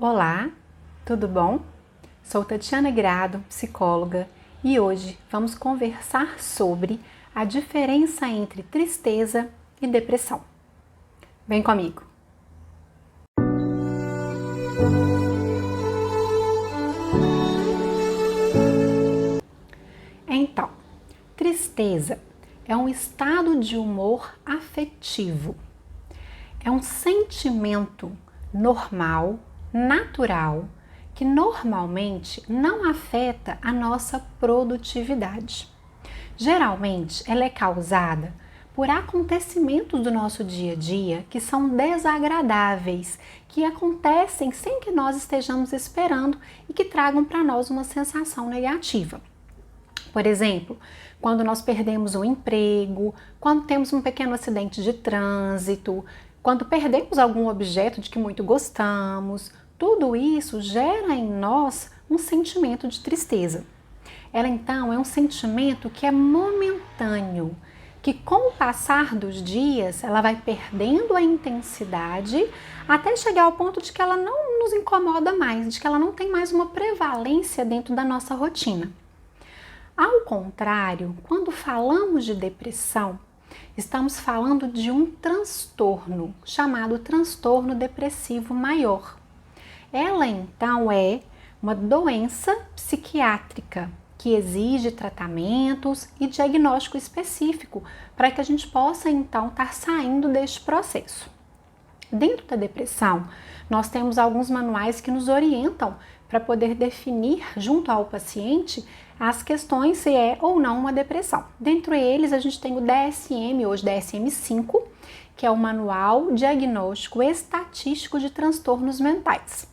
Olá, tudo bom? Sou Tatiana Grado, psicóloga, e hoje vamos conversar sobre a diferença entre tristeza e depressão. Vem comigo! Então, tristeza é um estado de humor afetivo. É um sentimento normal, natural, que normalmente não afeta a nossa produtividade. Geralmente, ela é causada por acontecimentos do nosso dia a dia que são desagradáveis, que acontecem sem que nós estejamos esperando e que tragam para nós uma sensação negativa. Por exemplo, quando nós perdemos um emprego, quando temos um pequeno acidente de trânsito, quando perdemos algum objeto de que muito gostamos, tudo isso gera em nós um sentimento de tristeza. Ela então é um sentimento que é momentâneo, que com o passar dos dias ela vai perdendo a intensidade até chegar ao ponto de que ela não nos incomoda mais, de que ela não tem mais uma prevalência dentro da nossa rotina. Ao contrário, quando falamos de depressão, estamos falando de um transtorno chamado transtorno depressivo maior. Ela então é uma doença psiquiátrica que exige tratamentos e diagnóstico específico para que a gente possa então estar saindo deste processo. Dentro da depressão, nós temos alguns manuais que nos orientam para poder definir junto ao paciente as questões se é ou não uma depressão. Dentre eles, a gente tem o DSM, hoje DSM-5, que é o Manual Diagnóstico Estatístico de Transtornos Mentais.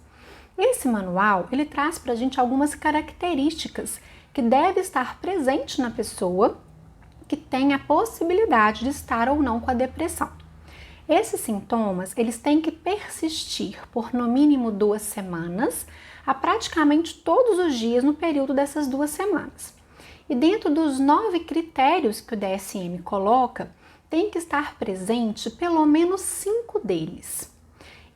Esse manual, ele traz para a gente algumas características que devem estar presentes na pessoa que tem a possibilidade de estar ou não com a depressão. Esses sintomas, eles têm que persistir por no mínimo 2 semanas, a praticamente todos os dias no período dessas 2 semanas. E dentro dos 9 critérios que o DSM coloca, tem que estar presente pelo menos 5 deles.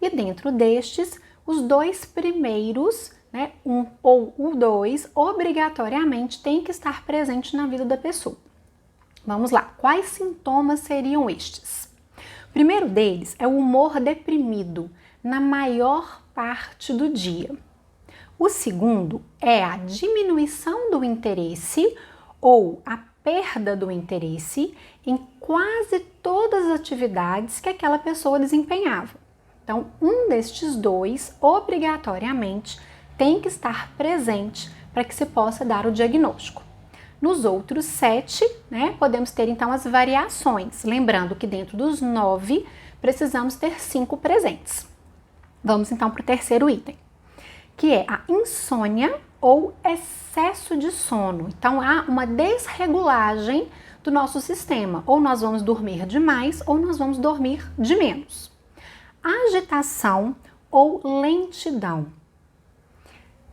E dentro destes, os 2 primeiros, um ou o 2, obrigatoriamente tem que estar presente na vida da pessoa. Vamos lá, quais sintomas seriam estes? O primeiro deles é o humor deprimido na maior parte do dia. O segundo é a diminuição do interesse ou a perda do interesse em quase todas as atividades que aquela pessoa desempenhava. Então, um destes 2, obrigatoriamente, tem que estar presente para que se possa dar o diagnóstico. Nos outros 7, podemos ter então as variações, lembrando que dentro dos 9 precisamos ter 5 presentes. Vamos então para o terceiro item, que é a insônia ou excesso de sono. Então há uma desregulagem do nosso sistema, ou nós vamos dormir demais ou nós vamos dormir de menos. Agitação ou lentidão,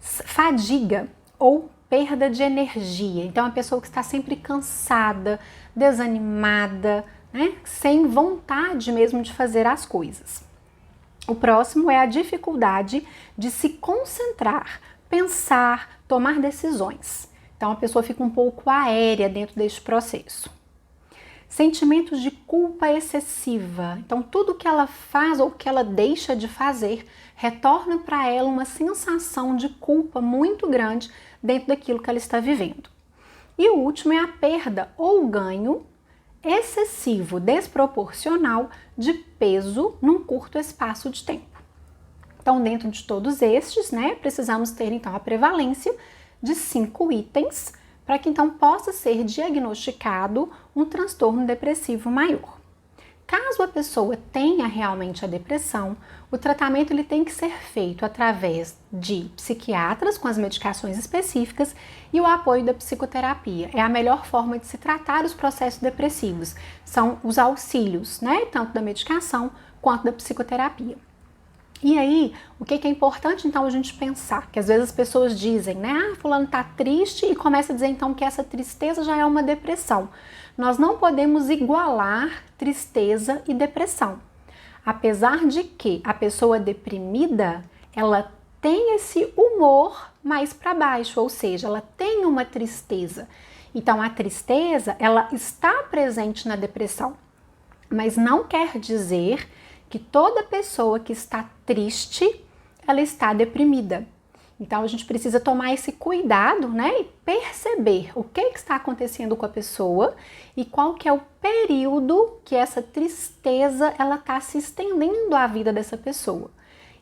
fadiga ou perda de energia. Então, a pessoa que está sempre cansada, desanimada, sem vontade mesmo de fazer as coisas. O próximo é a dificuldade de se concentrar, pensar, tomar decisões. Então, a pessoa fica um pouco aérea dentro deste processo. Sentimentos de culpa excessiva. Então, tudo que ela faz ou que ela deixa de fazer retorna para ela uma sensação de culpa muito grande dentro daquilo que ela está vivendo. E o último é a perda ou ganho excessivo, desproporcional de peso num curto espaço de tempo. Então, dentro de todos estes, precisamos ter então a prevalência de 5 itens para que então possa ser diagnosticado um transtorno depressivo maior. Caso a pessoa tenha realmente a depressão, o tratamento ele tem que ser feito através de psiquiatras com as medicações específicas e o apoio da psicoterapia. É a melhor forma de se tratar os processos depressivos. São os auxílios, tanto da medicação quanto da psicoterapia. E aí, o que é importante então a gente pensar? Que às vezes as pessoas dizem, fulano tá triste e começa a dizer então que essa tristeza já é uma depressão. Nós não podemos igualar tristeza e depressão. Apesar de que a pessoa deprimida, ela tem esse humor mais para baixo, ou seja, ela tem uma tristeza. Então, a tristeza, ela está presente na depressão, mas não quer dizer que toda pessoa que está triste, ela está deprimida. Então, a gente precisa tomar esse cuidado, né, e perceber o que está acontecendo com a pessoa e qual que é o período que essa tristeza, ela está se estendendo à vida dessa pessoa.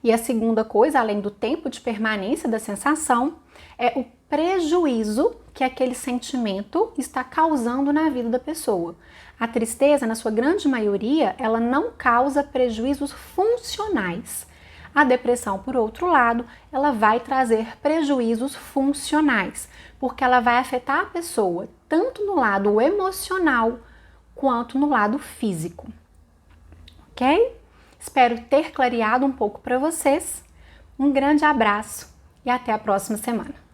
E a segunda coisa, além do tempo de permanência da sensação, é o prejuízo que aquele sentimento está causando na vida da pessoa. A tristeza, na sua grande maioria, ela não causa prejuízos funcionais. A depressão, por outro lado, ela vai trazer prejuízos funcionais, porque ela vai afetar a pessoa tanto no lado emocional quanto no lado físico. Ok? Espero ter clareado um pouco para vocês. Um grande abraço e até a próxima semana.